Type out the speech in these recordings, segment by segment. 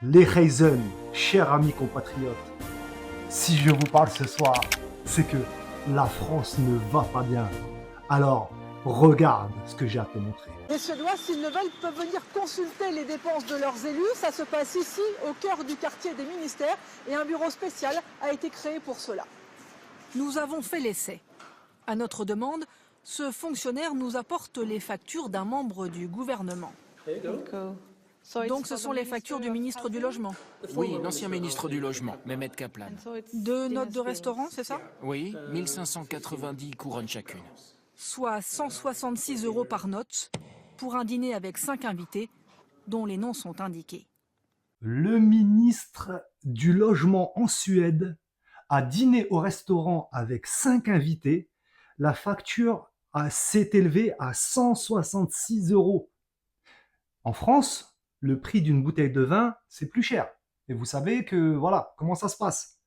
Les Raisin, chers amis compatriotes, si je vous parle ce soir, c'est que la France ne va pas bien. Alors, regarde ce que j'ai à te montrer. Les Suédois, s'ils le veulent, peuvent venir consulter les dépenses de leurs élus. Ça se passe ici, au cœur du quartier des ministères, et un bureau spécial a été créé pour cela. Nous avons fait l'essai. À notre demande, ce fonctionnaire nous apporte les factures d'un membre du gouvernement. Donc ce sont les factures du ministre du Logement. Oui, l'ancien ministre du Logement, Mehmet Kaplan. 2 notes de restaurant, c'est ça? Oui, 1590 couronnes chacune. Soit 166 € par note, pour un dîner avec 5 invités, dont les noms sont indiqués. Le ministre du Logement en Suède a dîné au restaurant avec 5 invités. La facture s'est élevée à 166 €. En France, le prix d'une bouteille de vin, c'est plus cher. Et vous savez que, voilà, comment ça se passe.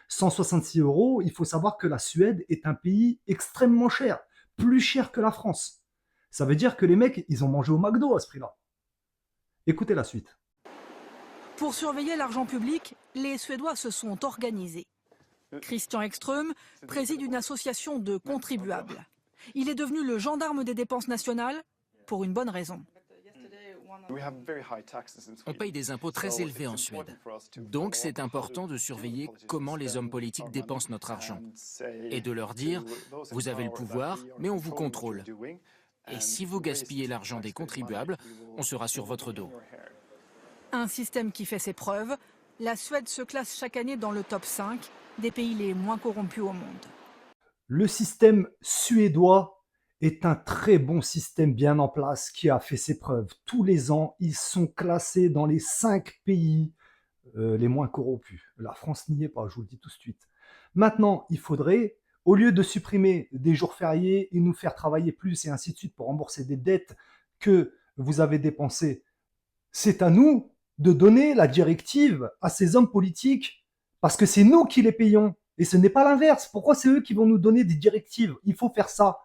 166 €, il faut savoir que la Suède est un pays extrêmement cher, plus cher que la France. Ça veut dire que les mecs, ils ont mangé au McDo à ce prix-là. Écoutez la suite. Pour surveiller l'argent public, les Suédois se sont organisés. Christian Ekström préside une association de contribuables. Il est devenu le gendarme des dépenses nationales pour une bonne raison. On paye des impôts très élevés en Suède. Donc c'est important de surveiller comment les hommes politiques dépensent notre argent. Et de leur dire, vous avez le pouvoir, mais on vous contrôle. Et si vous gaspillez l'argent des contribuables, on sera sur votre dos. Un système qui fait ses preuves. La Suède se classe chaque année dans le top 5 des pays les moins corrompus au monde. Le système suédois est un très bon système bien en place qui a fait ses preuves. Tous les ans, ils sont classés dans les 5 pays les moins corrompus. La France n'y est pas, je vous le dis tout de suite. Maintenant, il faudrait, au lieu de supprimer des jours fériés et nous faire travailler plus et ainsi de suite pour rembourser des dettes que vous avez dépensées, c'est à nous de donner la directive à ces hommes politiques parce que c'est nous qui les payons et ce n'est pas l'inverse. Pourquoi c'est eux qui vont nous donner des directives? Il faut faire ça.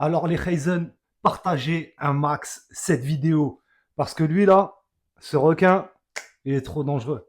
Alors les Raisin, partagez un max cette vidéo parce que lui là, ce requin, il est trop dangereux.